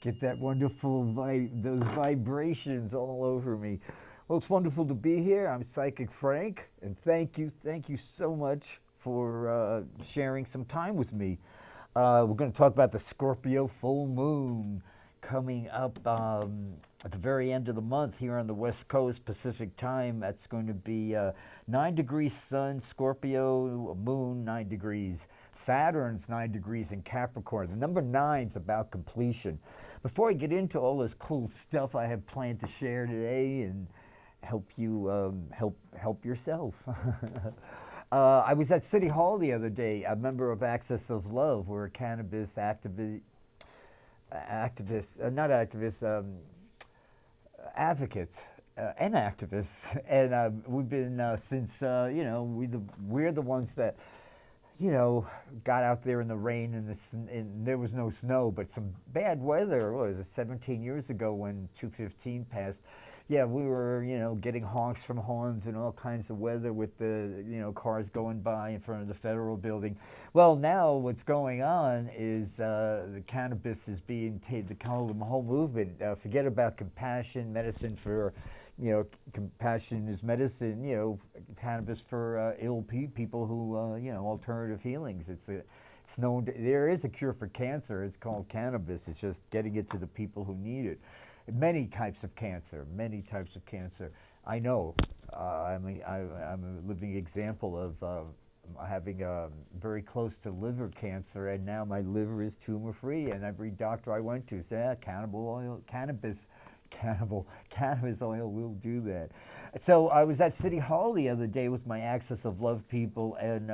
Get that wonderful those vibrations all over me. Well, it's wonderful to be here. I'm Psychic Frank, and thank you so much for sharing some time with me. We're going to talk about the Scorpio Full Moon coming up at the very end of the month here on the West Coast Pacific Time. That's going to be 9 degrees Sun, Scorpio, Moon 9 degrees. Saturn's 9 degrees in Capricorn. The number 9 is about completion. Before I get into all this cool stuff I have planned to share today and help you help yourself. I was at City Hall the other day, a member of Axis of Love. We're a cannabis advocates and activists, and we've been since we're the ones that got out there in the rain and there was no snow, but some bad weather. What was it, 17 years ago when 215 passed? Yeah, we were, getting honks from horns and all kinds of weather with the, cars going by in front of the federal building. Well, now what's going on is the cannabis is being the whole movement. Forget about compassion, medicine for, compassion is medicine, cannabis for ill people who, alternative healings. It's known, there is a cure for cancer. It's called cannabis. It's just getting it to the people who need it. Many types of cancer. I know. I'm a living example of having very close to liver cancer, and now my liver is tumor free. And every doctor I went to said, cannabis oil will do that. So I was at City Hall the other day with my Axis of Love people, and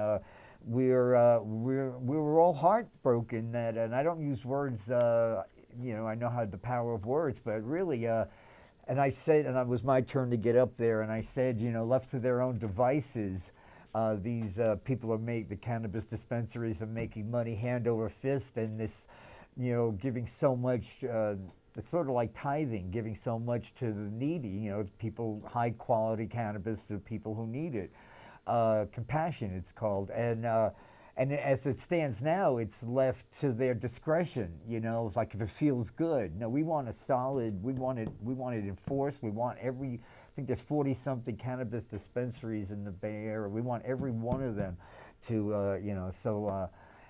we were all heartbroken that, and I don't use words. I know how the power of words, but really, and I said, and it was my turn to get up there, and I said, left to their own devices, these people the cannabis dispensaries are making money hand over fist, and this, giving so much, it's sort of like tithing, giving so much to the needy, people, high quality cannabis to people who need it. Compassion, it's called, and as it stands now, it's left to their discretion. Like if it feels good. No, we want we want it enforced. We want I think there's 40-something cannabis dispensaries in the Bay Area. We want every one of them to,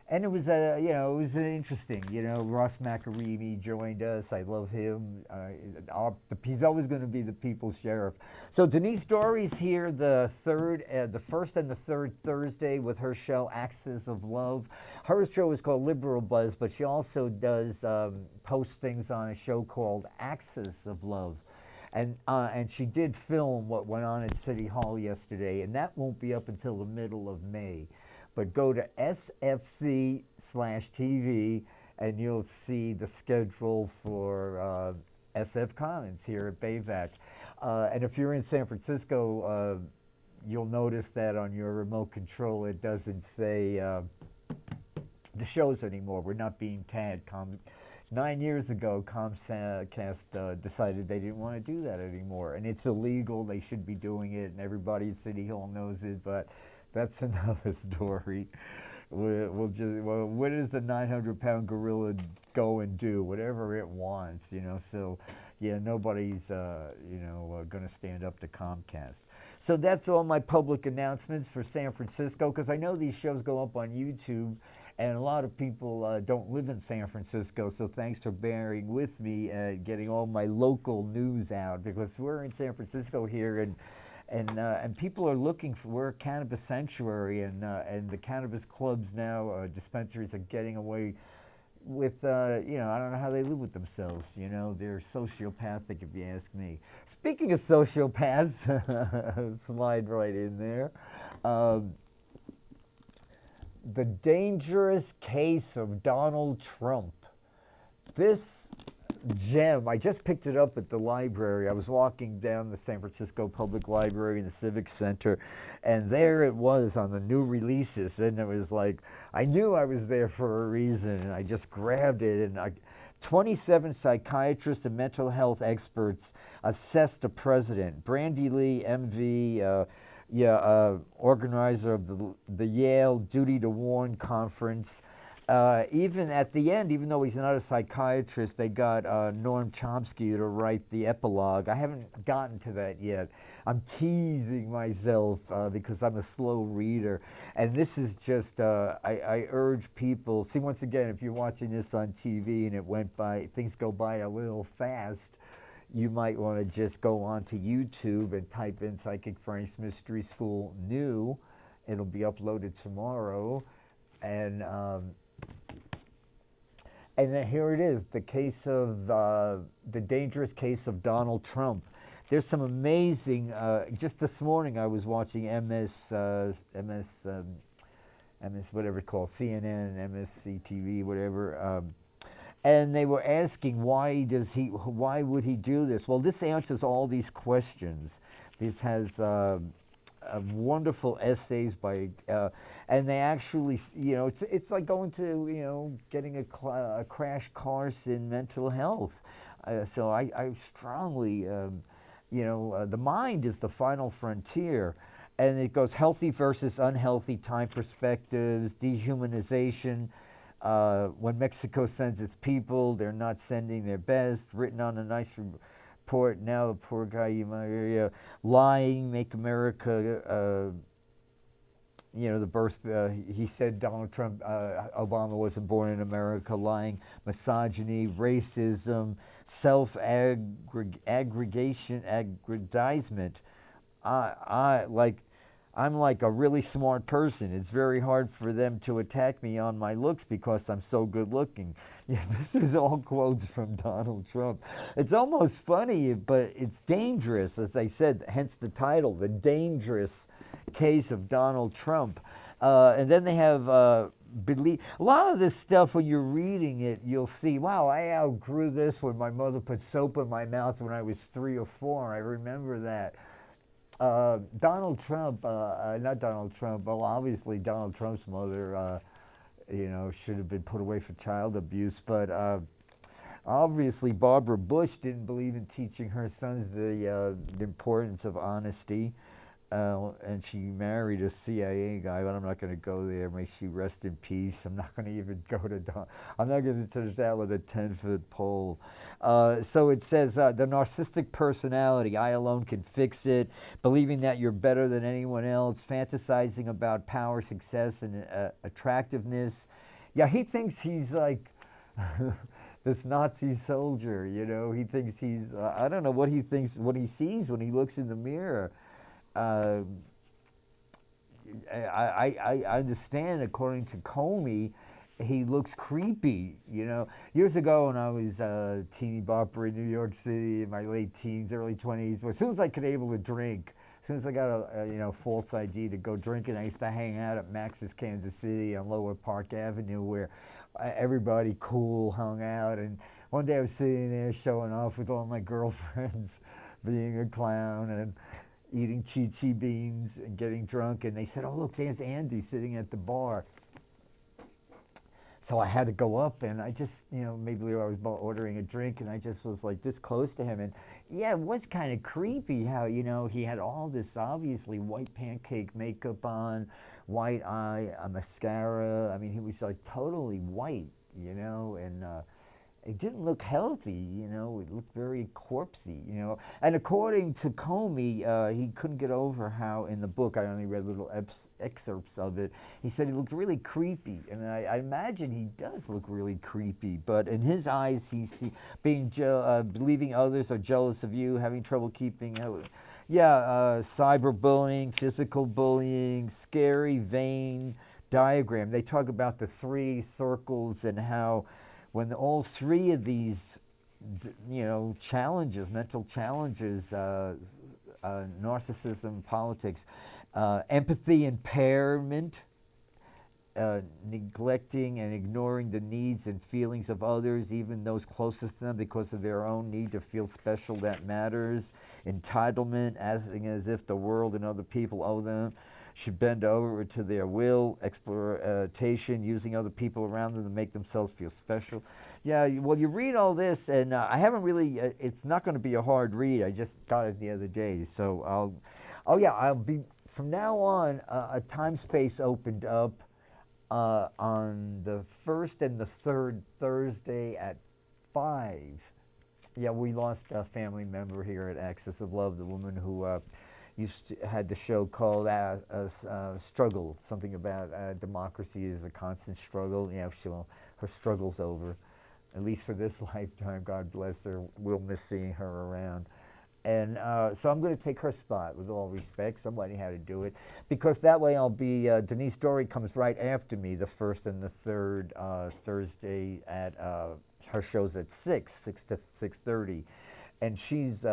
and it was, it was interesting. Ross McEreamy joined us. I love him. He's always going to be the people's sheriff. So Denise Dory's here the first and the third Thursday with her show Axis of Love. Her show is called Liberal Buzz, but she also does post things on a show called Axis of Love. And she did film what went on at City Hall yesterday, and that won't be up until the middle of May. But go to sfc/TV and you'll see the schedule for SF Commons here at Bayvac. And if you're in San Francisco, you'll notice that on your remote control it doesn't say the shows anymore. We're not being tagged. 9 years ago, Comcast decided they didn't want to do that anymore. And it's illegal. They should be doing it, and everybody at City Hall knows it, but that's another story. What does the 900-pound gorilla go and do? Whatever it wants, So, yeah, nobody's, going to stand up to Comcast. So that's all my public announcements for San Francisco, because I know these shows go up on YouTube, and a lot of people don't live in San Francisco, so thanks for bearing with me getting all my local news out, because we're in San Francisco here, and people are looking for, we're a cannabis sanctuary, and the cannabis clubs now, dispensaries are getting away with, I don't know how they live with themselves. They're sociopathic, if you ask me. Speaking of sociopaths, slide right in there. The dangerous case of Donald Trump. This gem, I just picked it up at the library. I was walking down the San Francisco Public Library in the Civic Center, and there it was on the new releases, and it was like, I knew I was there for a reason, and I just grabbed it, and 27 psychiatrists and mental health experts assessed the president. Brandy Lee, MV, organizer of the Yale Duty to Warn conference, even at the end, even though he's not a psychiatrist, they got Noam Chomsky to write the epilogue. I haven't gotten to that yet. I'm teasing myself because I'm a slow reader. And this is just, I urge people, see, once again, if you're watching this on TV and it went by, things go by a little fast, you might want to just go onto YouTube and type in Psychic Frank's Mystery School New. It'll be uploaded tomorrow. And then here it is, the case of, the dangerous case of Donald Trump. There's some amazing, just this morning I was watching MS, whatever it's called, CNN, MSC TV, whatever. And they were asking, why would he do this? Well, this answers all these questions. This has wonderful essays by, and they actually, it's like going to, getting a crash course in mental health. So I strongly, the mind is the final frontier. And it goes healthy versus unhealthy time perspectives, dehumanization. When Mexico sends its people, they're not sending their best, written on a nice report. Now the poor guy, lying, make America, the birth, he said Donald Trump, Obama wasn't born in America, lying, misogyny, racism, self-aggregation, aggrandizement. I'm like a really smart person. It's very hard for them to attack me on my looks because I'm so good looking. Yeah, this is all quotes from Donald Trump. It's almost funny, but it's dangerous, as I said, hence the title, The Dangerous Case of Donald Trump. And then they have a lot of this stuff, when you're reading it, you'll see, wow, I outgrew this when my mother put soap in my mouth when I was 3 or 4. I remember that. Donald Trump, not Donald Trump, well, obviously Donald Trump's mother, should have been put away for child abuse, but obviously Barbara Bush didn't believe in teaching her sons the importance of honesty, and she married a CIA guy, but I'm not going to go there. May she rest in peace. I'm not going to even go to I'm not going to touch that with a 10-foot pole. So it says, the narcissistic personality, I alone can fix it, believing that you're better than anyone else, fantasizing about power, success, and attractiveness. Yeah, he thinks he's like this Nazi soldier, he thinks he's, I don't know what he thinks, what he sees when he looks in the mirror. I understand, according to Comey, he looks creepy, Years ago when I was a teeny bopper in New York City in my late teens, early 20s, as soon as I could able to drink, as soon as I got a false ID to go drinking, I used to hang out at Max's Kansas City on Lower Park Avenue, where everybody cool hung out. And one day I was sitting there showing off with all my girlfriends, being a clown and eating chi-chi beans and getting drunk, and they said, oh, look, there's Andy sitting at the bar. So I had to go up, and I just, maybe I was ordering a drink, and I just was like this close to him. And yeah, it was kind of creepy how, he had all this obviously white pancake makeup on, white eye, a mascara. I mean, he was like totally white, and it didn't look healthy, it looked very corpsey, And according to Comey, he couldn't get over how, in the book, I only read little excerpts of it, he said he looked really creepy. And I imagine he does look really creepy, but in his eyes, he's believing others are jealous of you, having trouble keeping out. Yeah, cyberbullying, physical bullying, scary Venn diagram. They talk about the 3 circles and how when all 3 of these, challenges, mental challenges, narcissism, politics, empathy impairment, neglecting and ignoring the needs and feelings of others, even those closest to them, because of their own need to feel special, that matters, entitlement, acting as if the world and other people owe them, should bend over to their will, exploitation, using other people around them to make themselves feel special. Yeah, well, you read all this, and I haven't really, it's not going to be a hard read. I just got it the other day. So I'll be, from now on, a time space opened up. on the first and the third Thursday at 5. Yeah, we lost a family member here at Axis of Love, the woman who had the show called Struggle, something about democracy is a constant struggle. Yeah, her struggle's over, at least for this lifetime. God bless her. We'll miss seeing her around. And so I'm going to take her spot with all respect. Somebody had to do it. Because that way I'll be, Denise Dory comes right after me, the first and the third Thursday at, her show's at 6 to 6:30. And she's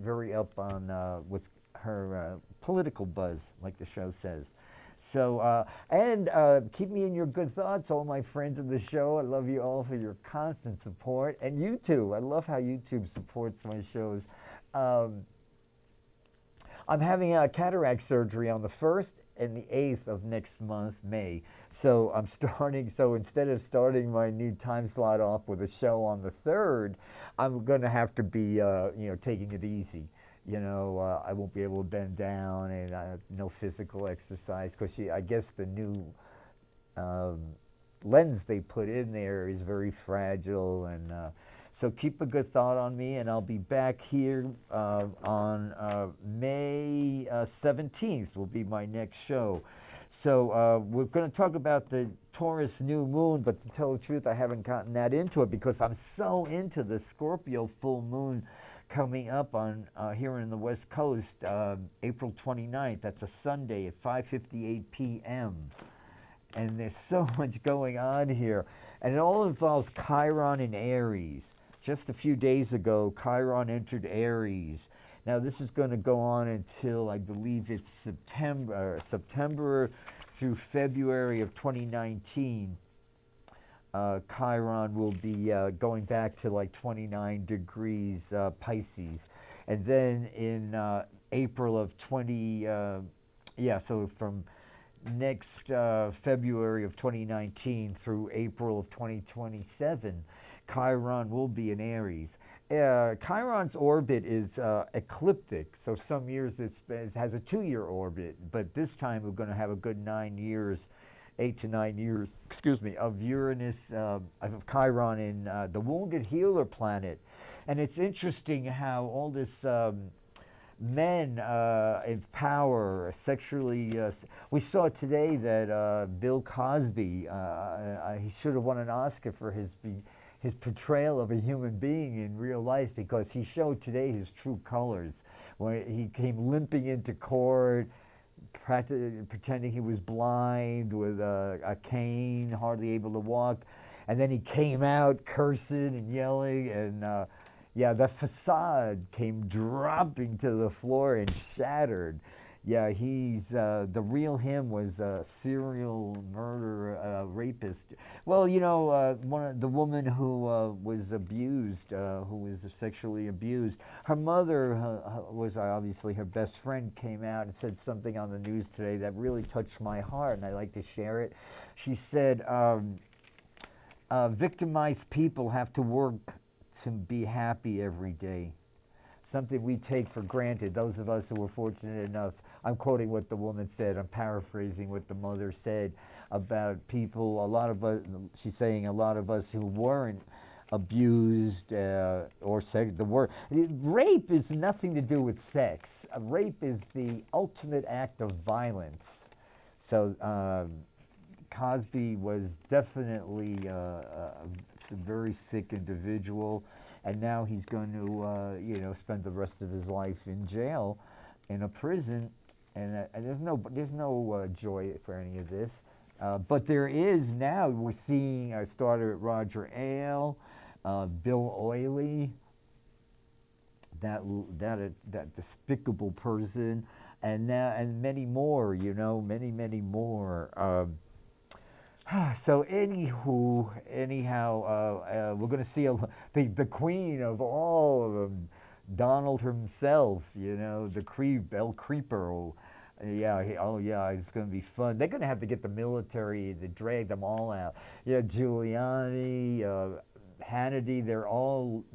very up on what's her political buzz, like the show says. So, and keep me in your good thoughts, all my friends of the show. I love you all for your constant support. And YouTube, I love how YouTube supports my shows. I'm having a cataract surgery on the 1st and the 8th of next month, May. So I'm starting, so instead of starting my new time slot off with a show on the 3rd, I'm going to have to be, taking it easy. I won't be able to bend down and no physical exercise because I guess the new lens they put in there is very fragile. And so keep a good thought on me, and I'll be back here on May 17th will be my next show. So we're going to talk about the Taurus new moon, but to tell the truth, I haven't gotten that into it because I'm so into the Scorpio full moon coming up on here in the West Coast, April 29th. That's a Sunday at 5:58 p.m. And there's so much going on here. And it all involves Chiron in Aries. Just a few days ago, Chiron entered Aries. Now, this is going to go on until, I believe it's September through February of 2019. Chiron will be going back to like 29 degrees Pisces. And then in April of so from next February of 2019 through April of 2027, Chiron will be in Aries. Chiron's orbit is ecliptic, so some years it has a 2-year orbit, but this time we're going to have a good 9 years, 8 to 9 years, of Uranus, of Chiron in the wounded healer planet. And it's interesting how all this men in power, sexually, we saw today that Bill Cosby, he should have won an Oscar for his portrayal of a human being in real life, because he showed today his true colors when he came limping into court, pretending he was blind with a cane, hardly able to walk, and then he came out cursing and yelling, and the facade came dropping to the floor and shattered. Yeah, he's the real him was a serial murderer, rapist. Well, the woman who was abused, who was sexually abused, her mother was obviously her best friend, came out and said something on the news today that really touched my heart, and I'd like to share it. She said, victimized people have to work to be happy every day. Something we take for granted, those of us who were fortunate enough. I'm quoting what the woman said, I'm paraphrasing what the mother said about people, a lot of us, she's saying a lot of us who weren't abused or rape is nothing to do with sex. Rape is the ultimate act of violence. So Cosby was definitely a very sick individual, and now he's going to, spend the rest of his life in jail, in a prison, and there's no joy for any of this. But there is now. We're seeing. I started at Roger Ailes, Bill Oiley, that despicable person, and many more. Many more. So anyhow, we're going to see the queen of all of them, Donald himself, the El Creeper. It's going to be fun. They're going to have to get the military to drag them all out. Yeah, Giuliani, Hannity, they're all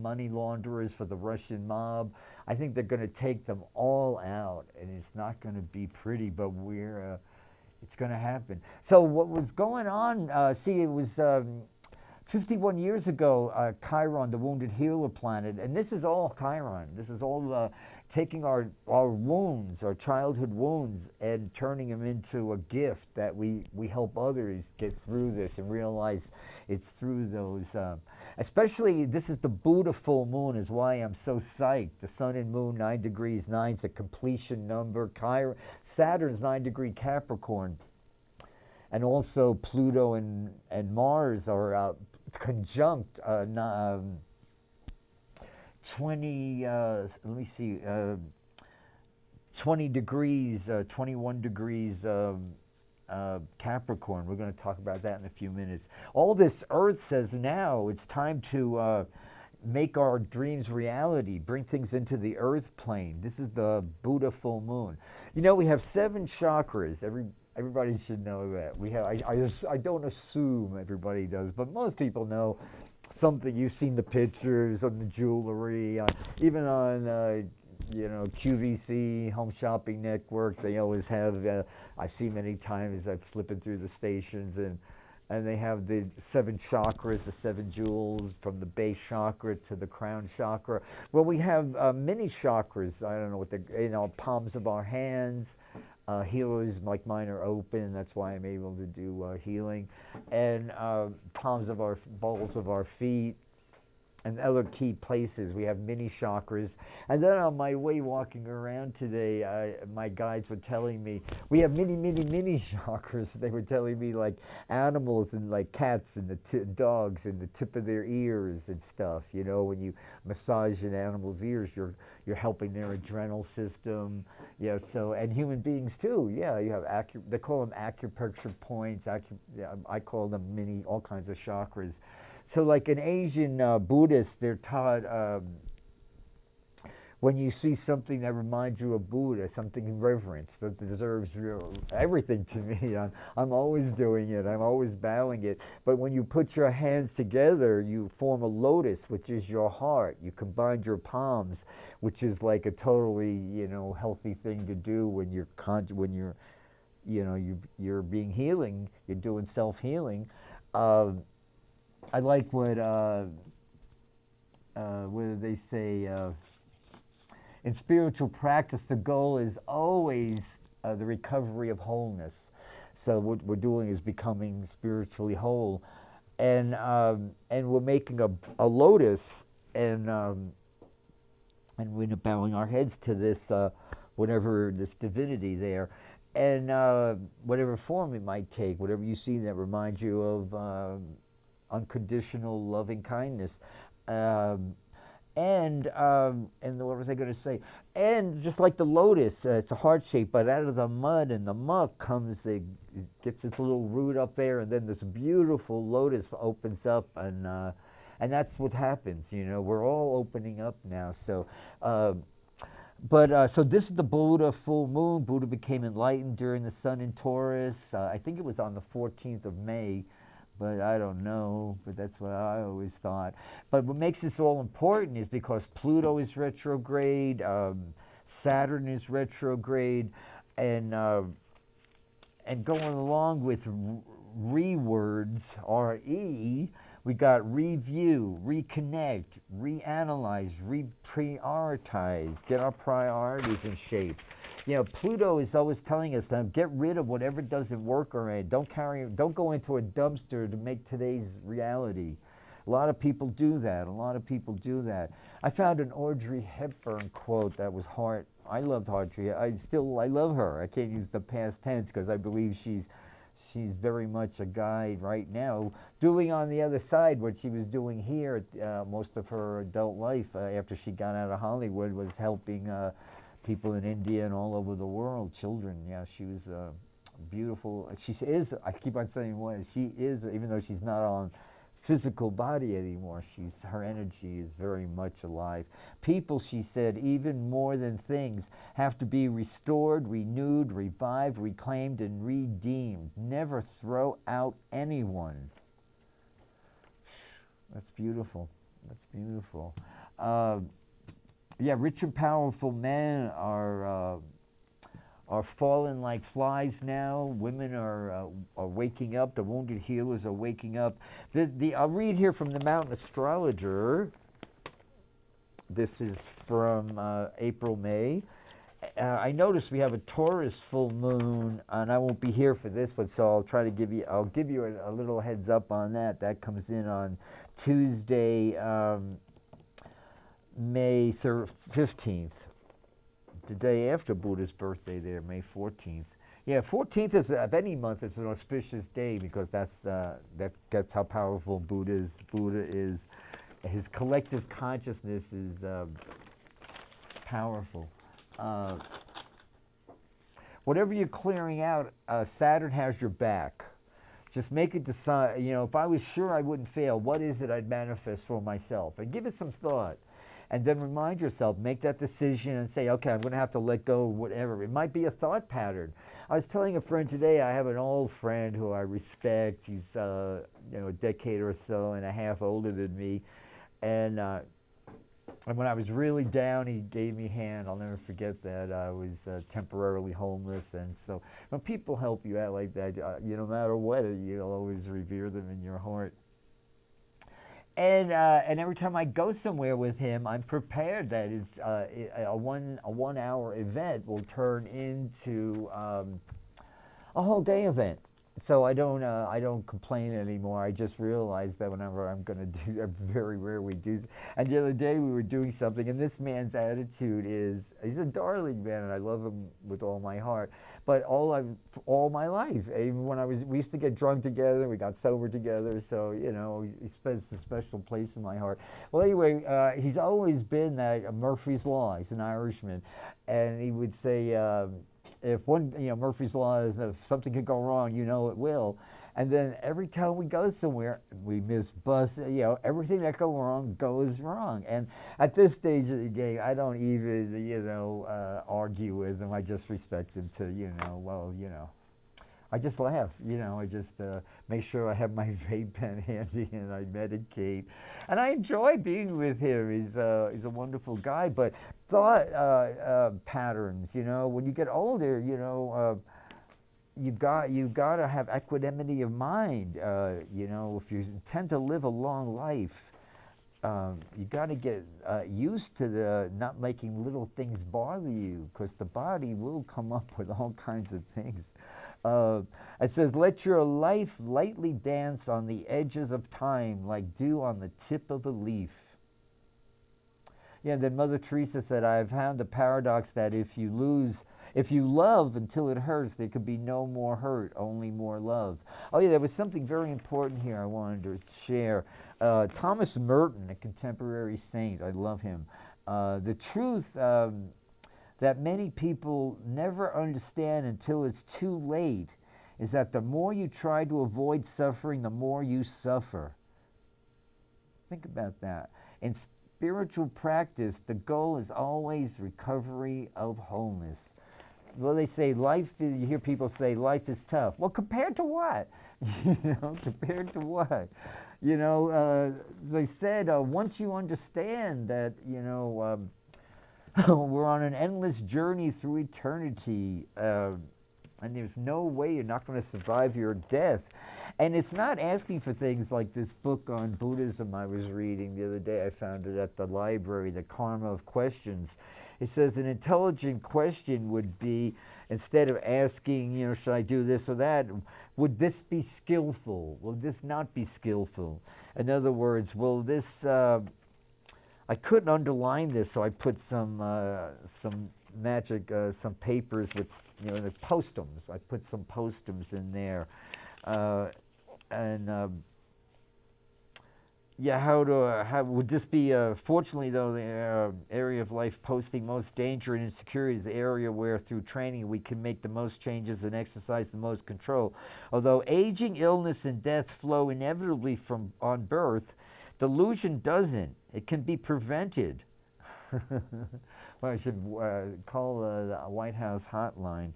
money launderers for the Russian mob. I think they're going to take them all out, and it's not going to be pretty, but we're... It's going to happen. So what was going on, see, it was 51 years ago, Chiron, the wounded healer planet, and this is all Chiron. This is all taking our wounds, our childhood wounds, and turning them into a gift that we help others get through this and realize it's through those. Especially, this is the Buddha full moon is why I'm so psyched. The sun and moon, 9 degrees, 9 is a completion number. Saturn's 9-degree Capricorn. And also Pluto and Mars are conjunct 20, let me see, 20 degrees, 21 degrees Capricorn. We're going to talk about that in a few minutes. All this Earth says now it's time to make our dreams reality, bring things into the Earth plane. This is the Buddha full moon. You know, we have 7 chakras. Everybody should know that. We have. I don't assume everybody does, but most people know something. You've seen the pictures on the jewelry, even on you know, QVC, Home Shopping Network. They always have. I've seen many times. I'm flipping through the stations, and they have the 7 chakras, the 7 jewels, from the base chakra to the crown chakra. Well, we have mini chakras. I don't know what palms of our hands. Healers like mine are open. That's why I'm able to do healing. And palms of our balls of our feet and other key places. We have mini chakras. And then on my way walking around today, my guides were telling me, we have mini chakras. They were telling me like animals and like cats and dogs and the tip of their ears and stuff. You know, when you massage an animal's ears, you're helping their adrenal system. Yeah, so, and human beings too. Yeah, you have they call them acupuncture points. I call them all kinds of chakras. So like an Asian Buddhist, they're taught when you see something that reminds you of Buddha, something in reverence that deserves everything to me, I'm always doing it. I'm always bowing it. But when you put your hands together, you form a lotus, which is your heart. You combine your palms, which is like a totally, you know, healthy thing to do when you're you're being healing. You're doing self-healing. I like what do they say? In spiritual practice, the goal is always the recovery of wholeness. So what we're doing is becoming spiritually whole, and we're making a lotus, and we're bowing our heads to this whatever this divinity there, and whatever form it might take, whatever you see that reminds you of unconditional loving kindness. And what was I going to say? And just like the lotus, it's a heart shape, but out of the mud and the muck gets its little root up there, and then this beautiful lotus opens up, and that's what happens. You know, we're all opening up now. So, so this is the Buddha full moon. Buddha became enlightened during the sun in Taurus. I think it was on the 14th of May. But I don't know, but that's what I always thought. But what makes this all important is because Pluto is retrograde, Saturn is retrograde, and going along with words, R-E, we got review, reconnect, reanalyze, reprioritize, get our priorities in shape. You know, Pluto is always telling us now, get rid of whatever doesn't work already. Don't go into a dumpster to make today's reality. A lot of people do that. I found an Audrey Hepburn quote that was hard. I loved Audrey. I love her. I can't use the past tense because I believe she's very much a guide right now, doing on the other side what she was doing here most of her adult life after she got out of Hollywood, was helping people in India and all over the world, children. Yeah, she was beautiful. She is, I keep on saying she is, even though she's not on physical body anymore, her energy is very much alive. People, she said, even more than things, have to be restored, renewed, revived, reclaimed, and redeemed. Never throw out anyone. That's beautiful. That's beautiful. Yeah, rich and powerful men are are falling like flies now. Women are waking up. The wounded healers are waking up. I'll read here from the Mountain Astrologer. This is from April, May. I noticed we have a Taurus full moon, and I won't be here for this one, so I'll try to give you. I'll give you a little heads up on that. That comes in on Tuesday, May 15th, the day after Buddha's birthday. There, May 14th. Yeah, 14th is of any month. It's an auspicious day because that's how powerful Buddha is. Buddha is. His collective consciousness is powerful. Whatever you're clearing out, Saturn has your back. Just make it decide. You know, if I was sure I wouldn't fail, what is it I'd manifest for myself? And give it some thought. And then remind yourself, make that decision and say, okay, I'm going to have to let go of whatever. It might be a thought pattern. I was telling a friend today, I have an old friend who I respect. He's a decade or so and a half older than me. And when I was really down, he gave me a hand. I'll never forget that. I was temporarily homeless. And so when people help you out like that, no matter what, you'll always revere them in your heart. And every time I go somewhere with him, I'm prepared that it's a 1 hour event will turn into a whole day event. So I don't complain anymore. I just realized that whenever I'm going to do, very rare we do. And the other day we were doing something, and this man's attitude is, he's a darling man, and I love him with all my heart. But all my life, even when we used to get drunk together, we got sober together. So he spends a special place in my heart. Well, anyway, he's always been that Murphy's Law. He's an Irishman, and he would say. If Murphy's Law is if something could go wrong, it will. And then every time we go somewhere, we miss bus, everything that goes wrong goes wrong. And at this stage of the game, I don't even, argue with him. I just respect him to, I just laugh, I just make sure I have my vape pen handy and I meditate. And I enjoy being with him. He's a wonderful guy. But thought patterns, when you get older, you got to have equanimity of mind. If you intend to live a long life, you got to get used to not making little things bother you, because the body will come up with all kinds of things. It says, let your life lightly dance on the edges of time like dew on the tip of a leaf. Yeah, then Mother Teresa said, I have found the paradox that if you love until it hurts, there could be no more hurt, only more love. Oh yeah, there was something very important here I wanted to share. Thomas Merton, a contemporary saint, I love him. The truth that many people never understand until it's too late is that the more you try to avoid suffering, the more you suffer. Think about that. In spiritual practice, the goal is always recovery of wholeness. Well, they say you hear people say life is tough. Well, compared to what? Compared to what? They said, once you understand that, we're on an endless journey through eternity, and there's no way you're not going to survive your death. And it's not asking for things like this book on Buddhism I was reading the other day. I found it at the library, The Karma of Questions. It says an intelligent question would be, instead of asking, should I do this or that, would this be skillful? Will this not be skillful? In other words, will this, I couldn't underline this, so I put some magic, some papers with, the postums. I put some postums in there. How would this be, fortunately though, the area of life posting most danger and insecurity is the area where through training we can make the most changes and exercise the most control. Although aging, illness, and death flow inevitably on birth, delusion doesn't. It can be prevented. Well, I should call the White House hotline,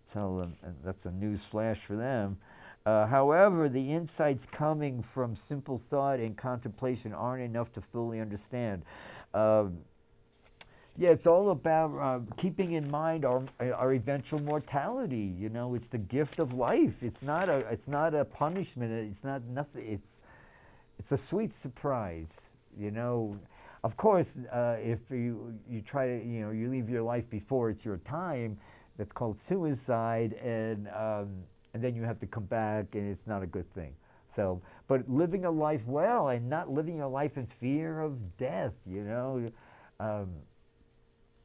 tell them that's a news flash for them. However, the insights coming from simple thought and contemplation aren't enough to fully understand. Yeah, it's all about keeping in mind our eventual mortality. You know, it's the gift of life. It's not a punishment. It's not nothing. It's a sweet surprise. You know, of course, if you try to, you know, you leave your life before it's your time, that's called suicide, and then you have to come back, and it's not a good thing. So, but living a life well and not living a life in fear of death. You know. Um,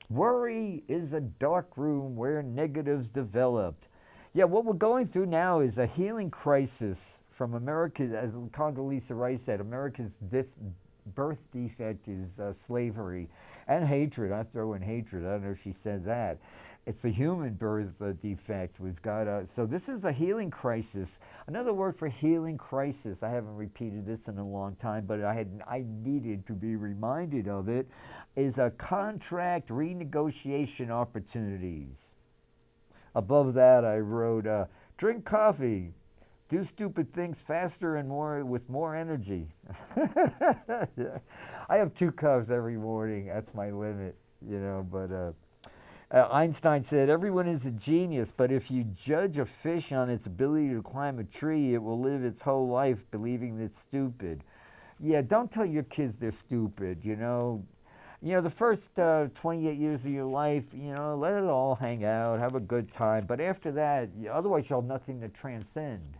Worry is a dark room where negatives developed. Yeah, what we're going through now is a healing crisis from America. As Condoleezza Rice said, America's birth defect is slavery and hatred. I throw in hatred. I don't know if she said that. It's a human birth defect. We've got so this is a healing crisis. Another word for healing crisis. I haven't repeated this in a long time, but I needed to be reminded of it. Is a contract renegotiation opportunities. Above that, I wrote, drink coffee, do stupid things faster and more with more energy. I have 2 cups every morning. That's my limit, you know. But Einstein said, everyone is a genius, but if you judge a fish on its ability to climb a tree, it will live its whole life believing it's stupid. Yeah, don't tell your kids they're stupid, you know. You know, the first 28 years of your life, you know, let it all hang out, have a good time. But after that, otherwise you'll have nothing to transcend.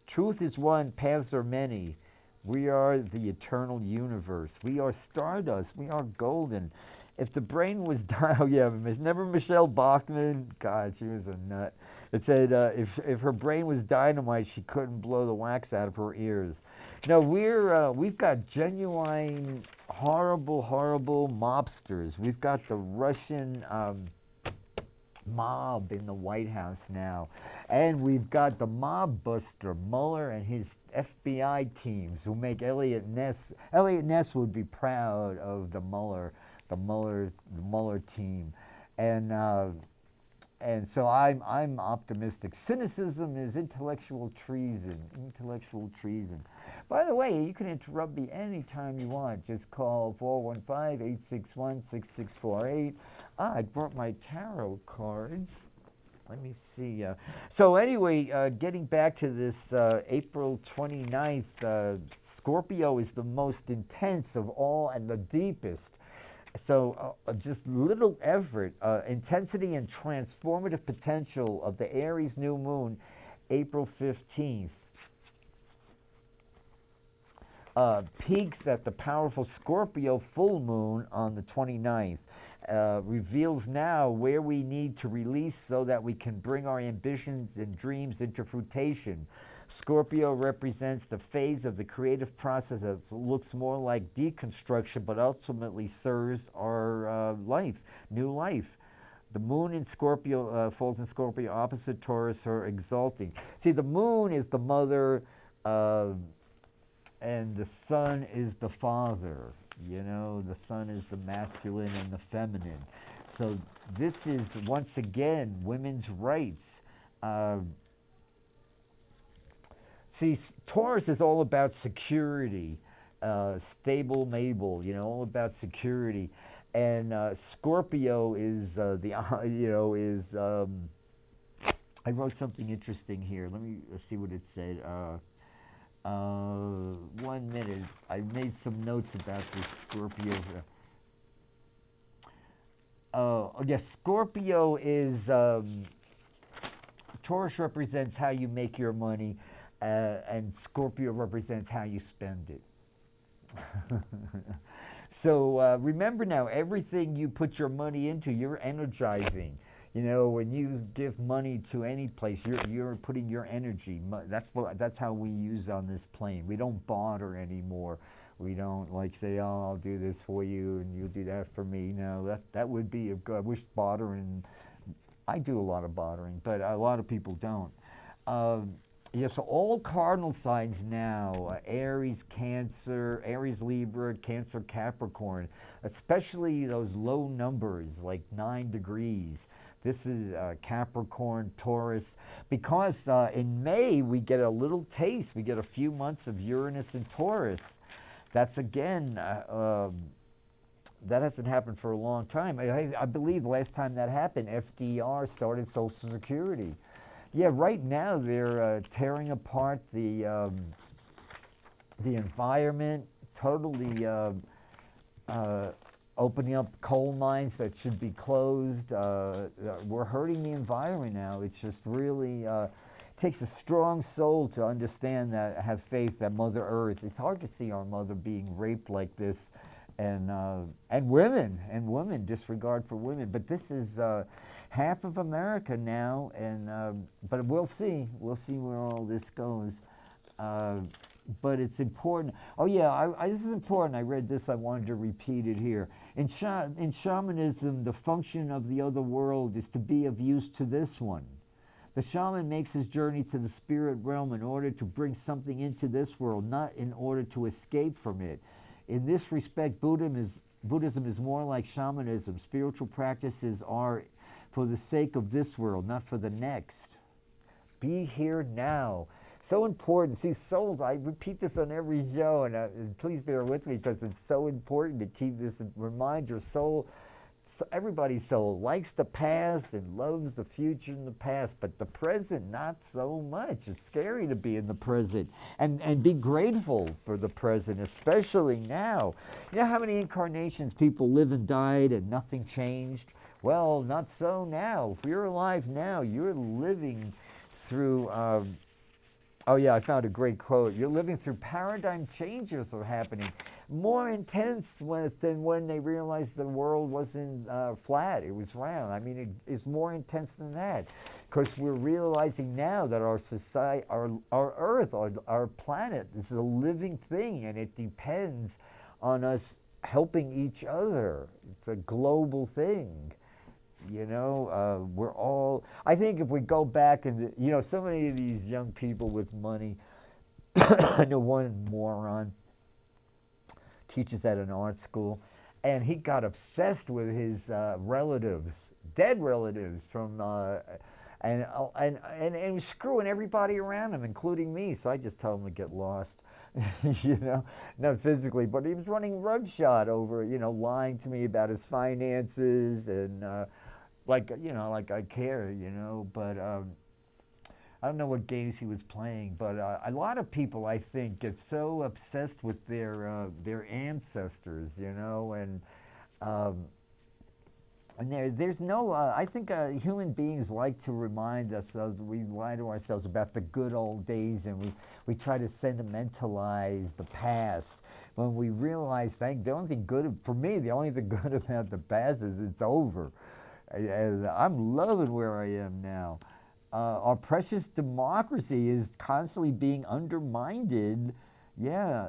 Truth is one, paths are many. We are the eternal universe. We are stardust. We are golden. If the brain was oh yeah, remember Michelle Bachmann? God, she was a nut. It said if her brain was dynamite, she couldn't blow the wax out of her ears. No, we've got genuine horrible mobsters. We've got the Russian mob in the White House now, and we've got the mob buster Mueller and his FBI teams who make Elliot Ness. Elliot Ness would be proud of the Mueller team, and so I'm optimistic. Cynicism is intellectual treason. Intellectual treason. By the way, you can interrupt me anytime you want. Just call 415-861-6648. I brought my tarot cards. Let me see. So anyway, getting back to this April 29th, Scorpio is the most intense of all and the deepest. So just little effort, intensity and transformative potential of the Aries new moon, April 15th. Peaks at the powerful Scorpio full moon on the 29th. Reveals now where we need to release so that we can bring our ambitions and dreams into fruition. Scorpio represents the phase of the creative process that looks more like deconstruction, but ultimately serves our life, new life. The moon in Scorpio falls in Scorpio opposite Taurus, or exalting. See, the moon is the mother, and the sun is the father. You know, the sun is the masculine and the feminine. So this is, once again, women's rights. See, Taurus is all about security, stable Mabel, you know, all about security. And Scorpio is I wrote something interesting here. Let me see what it said. 1 minute. I made some notes about this Scorpio. Yes, Scorpio is, Taurus represents how you make your money, and Scorpio represents how you spend it. So remember now, everything you put your money into, you're energizing. You know, when you give money to any place, you're putting your energy. That's how we use on this plane. We don't barter anymore. We don't like say, oh, I'll do this for you and you'll do that for me. No, that would be a good. I wish bartering. I do a lot of bartering, but a lot of people don't. Yeah, so all cardinal signs now, Aries, Cancer, Aries, Libra, Cancer, Capricorn, especially those low numbers like 9 degrees. This is Capricorn, Taurus, because in May we get a little taste. We get a few months of Uranus and Taurus. That's again that hasn't happened for a long time. I believe the last time that happened, FDR started Social Security. Yeah, right now they're tearing apart the environment, totally opening up coal mines that should be closed. We're hurting the environment now. It's just really takes a strong soul to understand that, have faith that Mother Earth. It's hard to see our mother being raped like this, and women disregard for women. But this is half of America now, and but we'll see where all this goes. But it's important. Oh yeah, this is important. I read this. I wanted to repeat it here. In shamanism, the function of the other world is to be of use to this one. The shaman makes his journey to the spirit realm in order to bring something into this world, not in order to escape from it. In this respect, Buddhism is more like shamanism. Spiritual practices are for the sake of this world, not for the next. Be here now. So important. See, souls, I repeat this on every show, and please bear with me because it's so important to keep this, remind your soul. Everybody's soul likes the past and loves the future and the past, but the present, not so much. It's scary to be in the present and be grateful for the present, especially now. You know how many incarnations people live and died and nothing changed? Well, not so now. If you're alive now, you're living through... oh yeah, I found a great quote. You're living through paradigm changes are happening. More intense than when they realized the world wasn't flat, it was round. I mean, it's more intense than that. Because we're realizing now that our society, our Earth, our planet is a living thing, and it depends on us helping each other. It's a global thing. You know, we're all, I think if we go back and, you know, so many of these young people with money, I know one moron teaches at an art school, and he got obsessed with his relatives, dead relatives from, and he was screwing everybody around him, including me, so I just told him to get lost, you know, not physically, but he was running roughshod over, you know, lying to me about his finances, and like, you know, like I care, you know, but I don't know what games he was playing, but a lot of people, I think, get so obsessed with their ancestors, you know, and there's no, I think human beings like to remind ourselves, we lie to ourselves about the good old days, and we try to sentimentalize the past when we realize the only thing good, for me, the only thing good about the past is it's over. And I'm loving where I am now. Our precious democracy is constantly being undermined. Yeah,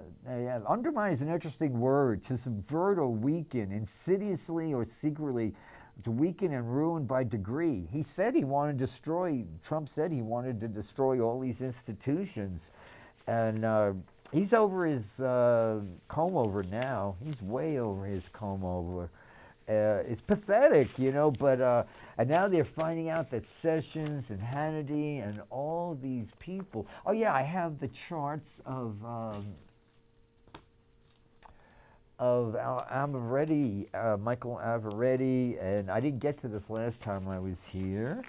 undermine is an interesting word. To subvert or weaken, insidiously or secretly, to weaken and ruin by degree. He said he wanted to destroy, Trump said he wanted to destroy all these institutions. And he's over his comb over now. He's way over his comb over. It's pathetic, you know, but and now they're finding out that Sessions and Hannity and all these people. Oh yeah, I have the charts of Avaretti, Michael Avaretti, and I didn't get to this last time I was here.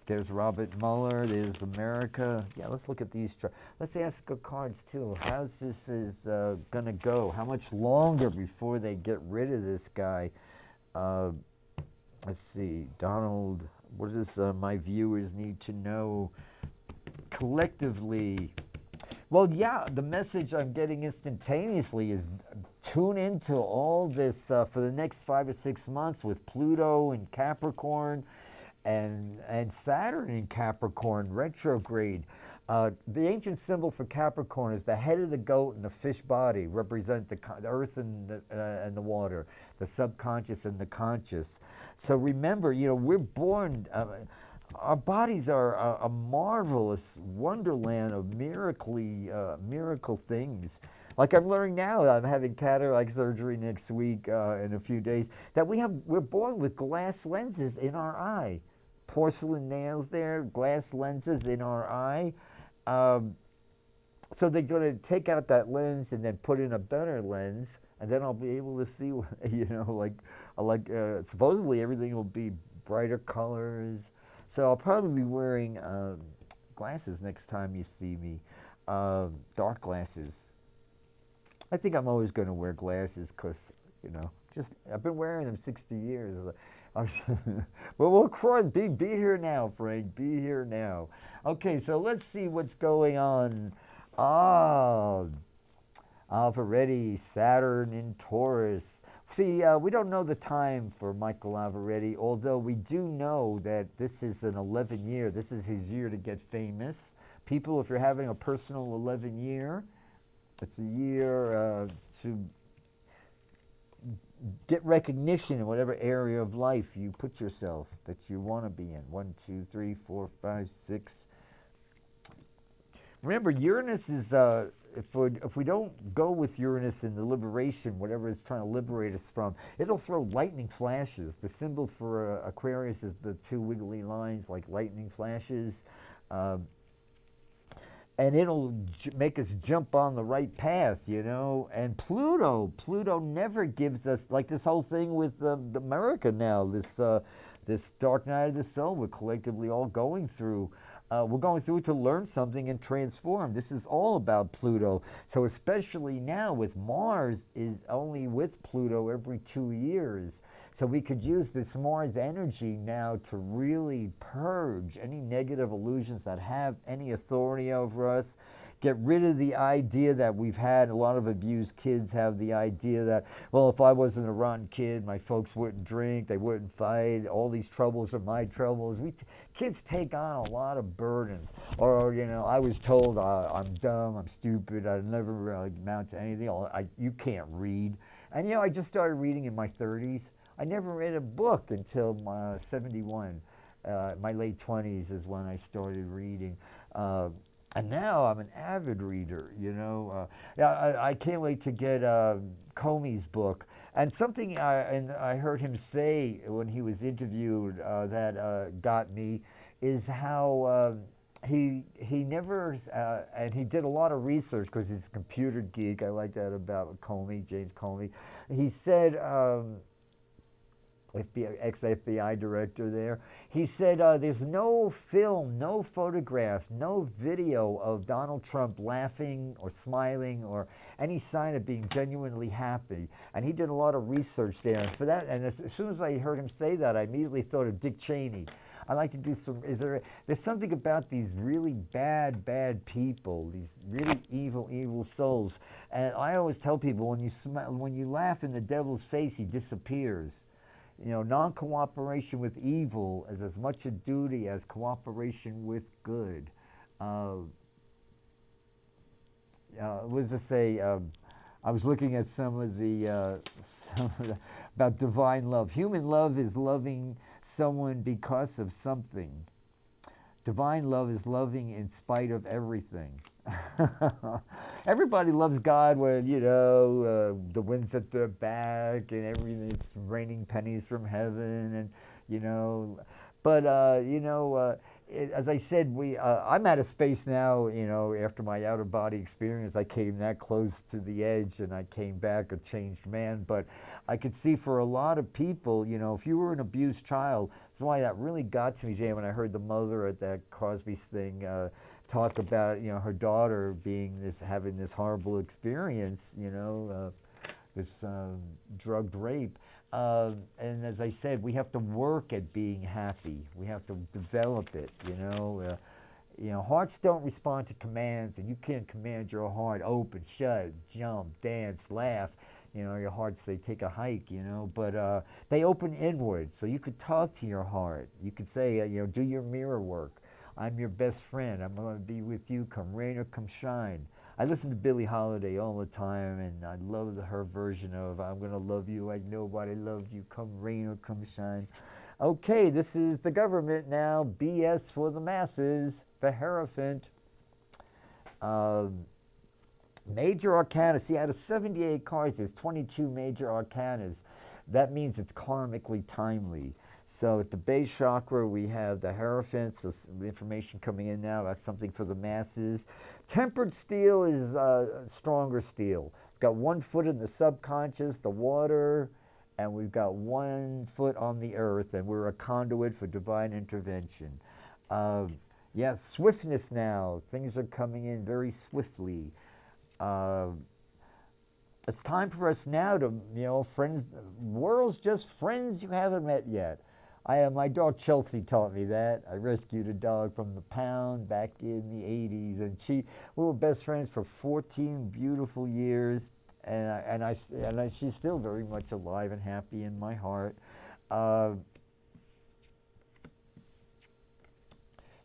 There's Robert Mueller, there's America. Yeah, let's look at these charts. Let's ask the cards too. How's this is gonna go? How much longer before they get rid of this guy? Let's see, Donald, what does my viewers need to know collectively? Well, yeah, the message I'm getting instantaneously is tune into all this for the next 5 or 6 months with Pluto and Capricorn, and Saturn in Capricorn, retrograde. The ancient symbol for Capricorn is the head of the goat and the fish body, represent the earth and the water, the subconscious and the conscious. So remember, you know, we're born, our bodies are a marvelous wonderland of miracle things. Like I'm learning now, I'm having cataract surgery next week in a few days, that we're born with glass lenses in our eye. Porcelain nails there, glass lenses in our eye. So they're going to take out that lens and then put in a better lens, and then I'll be able to see, you know, supposedly everything will be brighter colors. So I'll probably be wearing glasses next time you see me, dark glasses. I think I'm always going to wear glasses because, you know, just I've been wearing them 60 years. Well, be here now, Frank. Be here now. Okay, so let's see what's going on. Alvaretti, Saturn in Taurus. See, we don't know the time for Michael Alvaretti, although we do know that this is an 11 year. This is his year to get famous. People, if you're having a personal 11 year, it's a year to get recognition in whatever area of life you put yourself that you want to be in. 1, 2, 3, 4, 5, 6. Remember, Uranus is, if we don't go with Uranus in the liberation, whatever it's trying to liberate us from, it'll throw lightning flashes. The symbol for Aquarius is the 2 wiggly lines like lightning flashes. And it'll make us jump on the right path, you know. And Pluto never gives us, like this whole thing with America now, this dark night of the soul we're collectively all going through. We're going through it to learn something and transform. This is all about Pluto. So especially now with Mars is only with Pluto every 2 years. So we could use this Mars energy now to really purge any negative illusions that have any authority over us. Get rid of the idea that we've had, a lot of abused kids have the idea that, well, if I wasn't a rotten kid, my folks wouldn't drink, they wouldn't fight, all these troubles are my troubles. Kids take on a lot of burdens. Or, you know, I was told I'm dumb, I'm stupid, I'd never really amount to anything, you can't read. And, you know, I just started reading in my 30s. I never read a book until my 71. My late 20s is when I started reading. And now I'm an avid reader, you know. I can't wait to get Comey's book. And something I heard him say when he was interviewed that got me is how he never, and he did a lot of research because he's a computer geek. I like that about Comey, James Comey. He said, ex-FBI director there. He said there's no film, no photograph, no video of Donald Trump laughing or smiling or any sign of being genuinely happy. And he did a lot of research there. And for that, and as soon as I heard him say that, I immediately thought of Dick Cheney. I like to do some, there's something about these really bad people, these really evil souls. And I always tell people, when you laugh in the devil's face, he disappears. You know, non-cooperation with evil is as much a duty as cooperation with good. What does it say? I was looking at some of the about divine love. Human love is loving someone because of something. Divine love is loving in spite of everything. Everybody loves God when, you know, the wind's at their back and everything, it's raining pennies from heaven, and, you know, but, as I said, I'm at a space now, you know, after my out-of-body experience, I came that close to the edge and I came back a changed man. But I could see for a lot of people, you know, if you were an abused child, that's why that really got to me, Jay, when I heard the mother at that Cosby's thing talk about, you know, her daughter having this horrible experience, you know, this drugged rape. And as I said, we have to work at being happy. We have to develop it, you know. Hearts don't respond to commands, and you can't command your heart open, shut, jump, dance, laugh. You know, your hearts, they take a hike, you know, but they open inward. So you could talk to your heart. You could say, you know, do your mirror work. I'm your best friend. I'm going to be with you come rain or come shine. I listen to Billie Holiday all the time, and I love her version of I'm going to love you like nobody loved you, come rain or come shine. Okay, this is the government now. BS for the masses. The Hierophant. Major arcana. See, out of 78 cards, there's 22 major arcanas. that means it's karmically timely. So at the base chakra, we have the Hierophant, so information coming in now. That's something for the masses. Tempered steel is stronger steel. Got 1 foot in the subconscious, the water, and we've got 1 foot on the earth, and we're a conduit for divine intervention. Yeah, swiftness now. Things are coming in very swiftly. It's time for us now to, friends, world's just friends you haven't met yet. My dog Chelsea taught me that. I rescued a dog from the pound back in the 80s, and we were best friends for 14 beautiful years, and she's still very much alive and happy in my heart.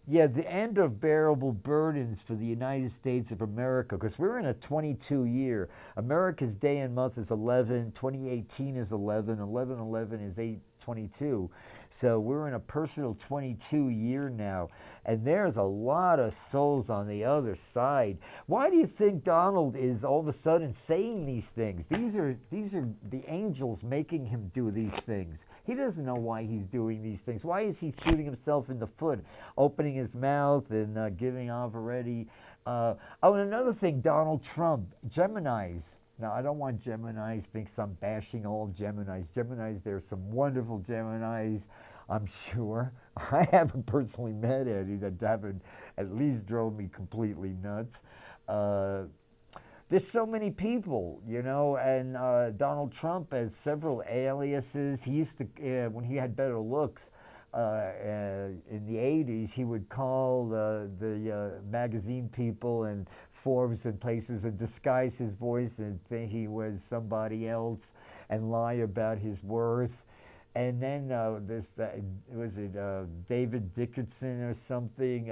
Yeah, the end of bearable burdens for the United States of America, because we're in a 22 year. America's day and month is 11, 2018 is 11, 11/11 is 8/22. So we're in a personal 22 year now, and there's a lot of souls on the other side. Why do you think Donald is all of a sudden saying these things? These are the angels making him do these things. He doesn't know why he's doing these things. Why is he shooting himself in the foot, opening his mouth and giving off already? And another thing, Donald Trump, Geminis. Now, I don't want Geminis, thinks I'm bashing all Geminis. Geminis, there's some wonderful Geminis, I'm sure. I haven't personally met any that haven't at least drove me completely nuts. There's so many people, and Donald Trump has several aliases. He used to, when he had better looks, in the 80s, he would call the magazine people and Forbes and places and disguise his voice and think he was somebody else and lie about his worth. And then David Dickinson or something?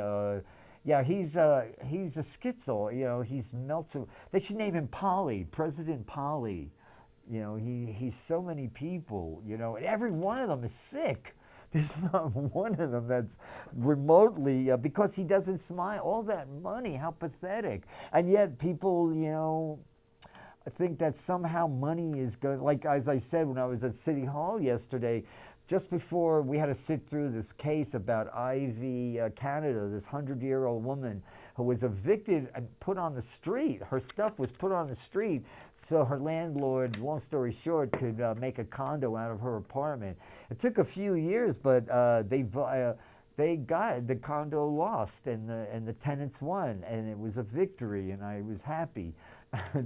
Yeah, he's a schizo. He's melted. They should name him Polly, President Polly. He's so many people. And every one of them is sick. There's not one of them that's remotely, because he doesn't smile. All that money, how pathetic. And yet people, I think that somehow money is good. Like, as I said, when I was at City Hall yesterday, just before we had to sit through this case about Ivy Canada, this 100-year-old woman who was evicted and put on the street. Her stuff was put on the street so her landlord, long story short, could make a condo out of her apartment. It took a few years, but they got the condo lost, and the tenants won, and it was a victory, and I was happy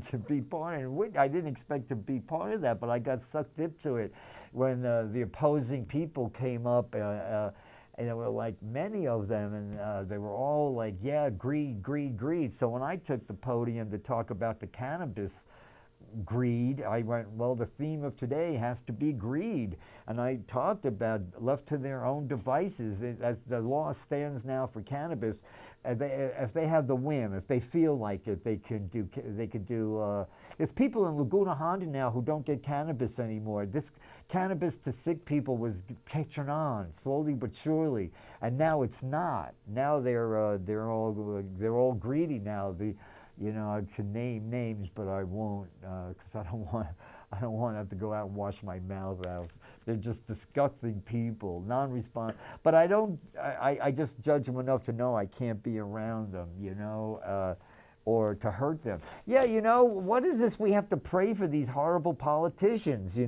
to be part of it. I didn't expect to be part of that, but I got sucked into it when the opposing people came up, and there were like many of them, and they were all like, yeah, greed, greed, greed. So when I took the podium to talk about the cannabis greed, I went, well, the theme of today has to be greed. And I talked about left to their own devices, as the law stands now for cannabis, if they have the whim, if they feel like it, they could do, there's people in Laguna Honda now who don't get cannabis anymore. This cannabis to sick people was catching on slowly but surely, and now it's not. Now they're all greedy now. I could name names, but I won't, because I don't want to have to go out and wash my mouth out. They're just disgusting people, non-responsive. But I just judge them enough to know I can't be around them, or to hurt them. Yeah, what is this? We have to pray for these horrible politicians,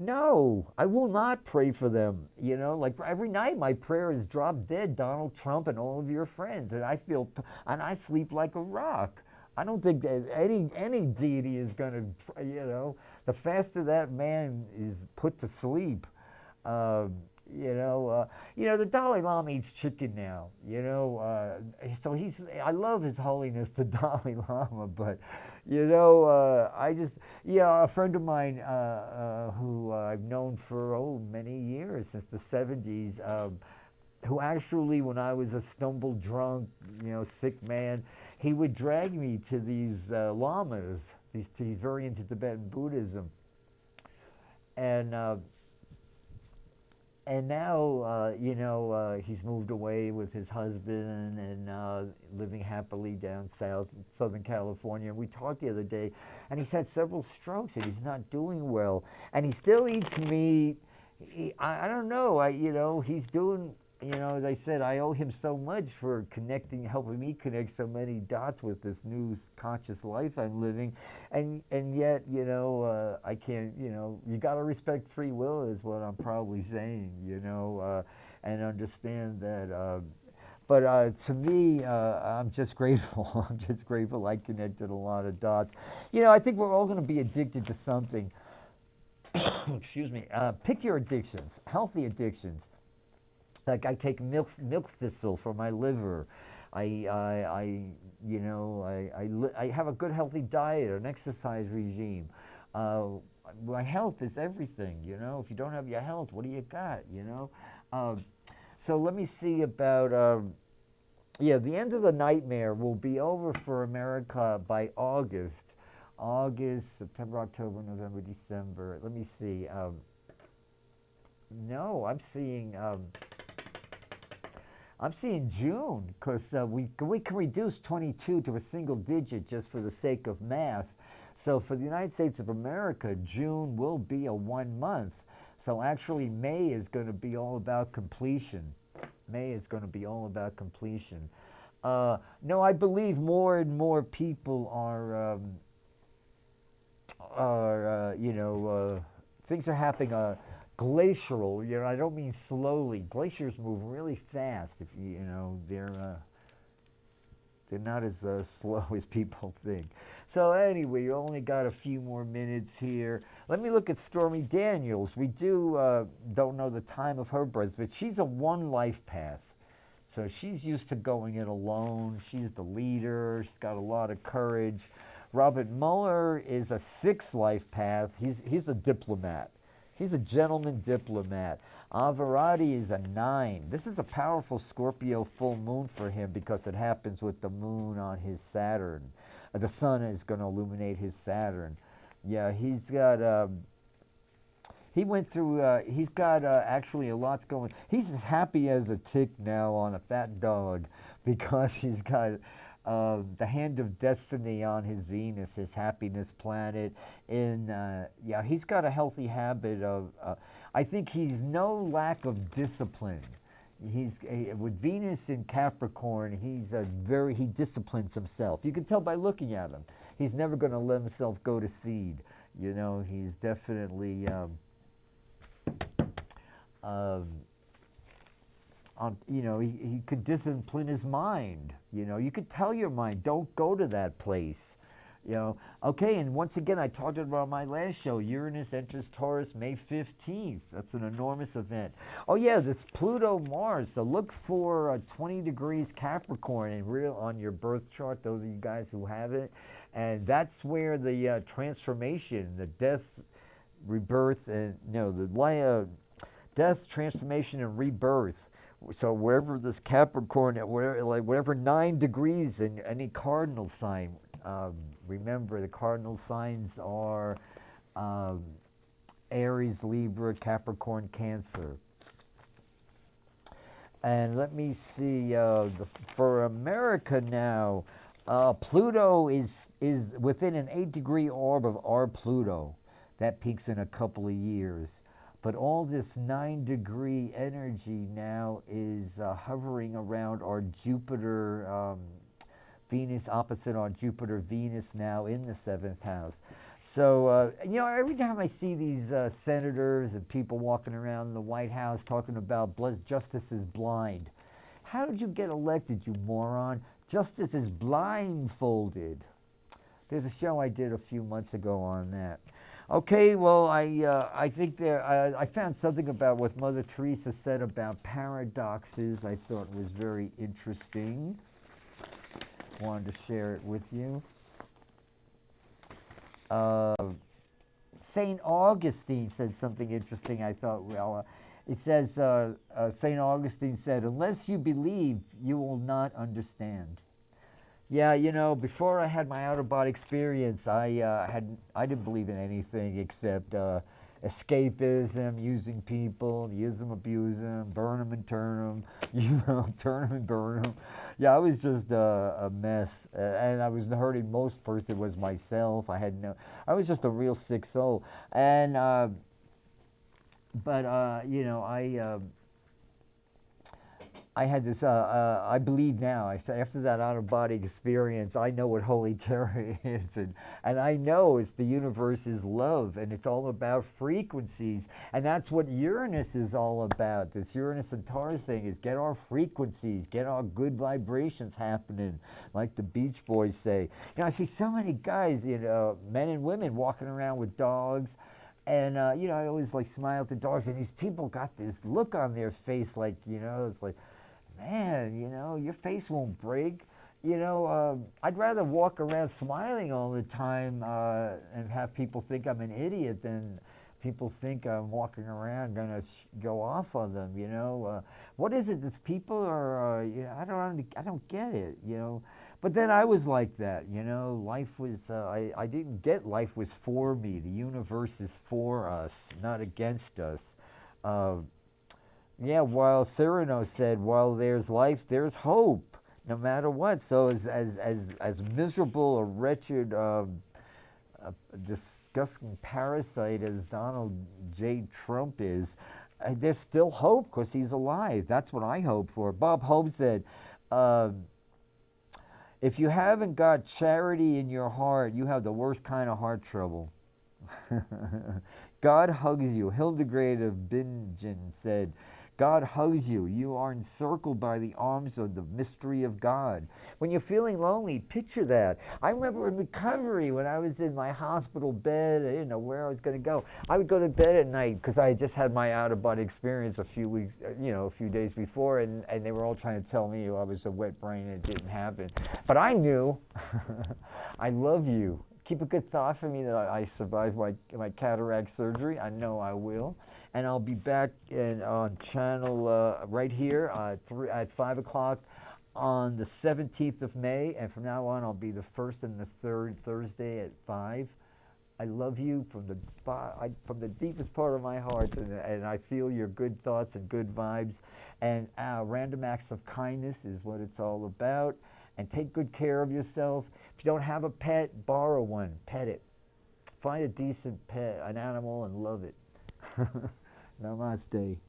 No, I will not pray for them. Like every night my prayer is drop dead Donald Trump and all of your friends, and I sleep like a rock. I don't think that any deity is going to, the faster that man is put to sleep, the Dalai Lama eats chicken now, so I love His Holiness the Dalai Lama, but, a friend of mine who I've known for, many years, since the 70s, who actually, when I was a stumbled drunk, sick man, he would drag me to these lamas. He's very into Tibetan Buddhism. And and now, you know, he's moved away with his husband and living happily down south, Southern California. And we talked the other day, and he's had several strokes, and he's not doing well. And he still eats meat. I don't know. You know, he's doing. You know, as I said, I owe him so much for connecting, helping me connect so many dots with this new conscious life I'm living, and yet, you know, I can't. You know, you got to respect free will, is what I'm probably saying. You know, and understand that. But to me, I'm just grateful. I'm just grateful I connected a lot of dots. You know, I think we're all going to be addicted to something. Excuse me. Pick your addictions, healthy addictions. Like I take milk thistle for my liver. You know, I have a good healthy diet, an exercise regime. My health is everything, you know. If you don't have your health, what do you got, you know? So let me see about, yeah, the end of the nightmare will be over for America by August. August, September, October, November, December. Let me see. No, I'm seeing June, because we can reduce 22 to a single digit just for the sake of math. So for the United States of America, June will be a 1 month. So actually May is going to be all about completion. May is going to be all about completion. No, I believe more and more people are you know, things are happening glacial. You know, I don't mean slowly. Glaciers move really fast. If you know, they're not as slow as people think. So anyway, you only got a few more minutes here. Let me look at Stormy Daniels. We don't know the time of her birth, but she's a one life path. So she's used to going it alone. She's the leader. She's got a lot of courage. Robert Mueller is a 6 life path. He's a diplomat. He's a gentleman diplomat. Alvaradi is a 9. This is a powerful Scorpio full moon for him because it happens with the moon on his Saturn. The sun is going to illuminate his Saturn. Yeah, he's got... he went through, he's got actually a lot's going. He's as happy as a tick now on a fat dog because he's got the hand of destiny on his Venus, his happiness planet. Yeah, he's got a healthy habit of, I think he's no lack of discipline. With Venus in Capricorn, he disciplines himself. You can tell by looking at him. He's never going to let himself go to seed. You know, he's definitely... you know, he could discipline his mind. You know, you could tell your mind, don't go to that place. You know, okay, and once again, I talked about my last show, Uranus enters Taurus May 15th. That's an enormous event. Oh yeah, this Pluto-Mars, so look for 20 degrees Capricorn on your birth chart, those of you guys who have it. And that's where the transformation, the death, rebirth, and death, transformation, and rebirth. So wherever this Capricorn, whatever 9 degrees in any cardinal sign, remember the cardinal signs are Aries, Libra, Capricorn, Cancer. And let me see, for America now, Pluto is within an 8-degree orb of our Pluto. That peaks in a couple of years. But all this 9-degree energy now is hovering around our Jupiter, Venus, opposite our Jupiter, Venus now in the 7th house. So, you know, every time I see these senators and people walking around the White House talking about justice is blind. How did you get elected, you moron? Justice is blindfolded. There's a show I did a few months ago on that. Okay, well, I think I found something about what Mother Teresa said about paradoxes I thought was very interesting. Wanted to share it with you. St. Augustine said something interesting I thought, well, it says, St. Augustine said, unless you believe, you will not understand. Yeah, you know, before I had my out-of-body experience, I didn't believe in anything except escapism, using people, use them, abuse them, burn them and turn them, turn them and burn them. Yeah, I was just a mess, and I was hurting most first. It was myself. I was just a real sick soul, and I had this, I believe now, after that out-of-body experience, I know what Holy Terror is, and I know it's the universe is love, and it's all about frequencies, and that's what Uranus is all about. This Uranus and Taurus thing is get our frequencies, get our good vibrations happening, like the Beach Boys say. I see so many guys, men and women walking around with dogs, and, I always, smile at the dogs, and these people got this look on their face, it's like, man, your face won't break. I'd rather walk around smiling all the time and have people think I'm an idiot than people think I'm walking around going to go off on them, What is it? These people are, I don't get it, But then I was like that, Life was, I didn't get life was for me. The universe is for us, not against us. Yeah, while Cyrano said, while there's life, there's hope, no matter what. So as miserable or wretched, disgusting parasite as Donald J. Trump is, there's still hope because he's alive. That's what I hope for. Bob Hope said, if you haven't got charity in your heart, you have the worst kind of heart trouble. God hugs you. Hildegard of Bingen said, God hugs you. You are encircled by the arms of the mystery of God. When you're feeling lonely, picture that. I remember in recovery when I was in my hospital bed, I didn't know where I was going to go. I would go to bed at night because I had just had my out-of-body experience a few days before, and they were all trying to tell me I was a wet brain and it didn't happen. But I knew. I love you. Keep a good thought for me that I survived my cataract surgery. I know I will. And I'll be back on channel right here at 5 o'clock on the 17th of May. And from now on, I'll be the first and the third Thursday at 5. I love you from the deepest part of my heart, and I feel your good thoughts and good vibes. And random acts of kindness is what it's all about. And take good care of yourself. If you don't have a pet, borrow one, pet it. Find a decent pet, an animal, and love it. Namaste.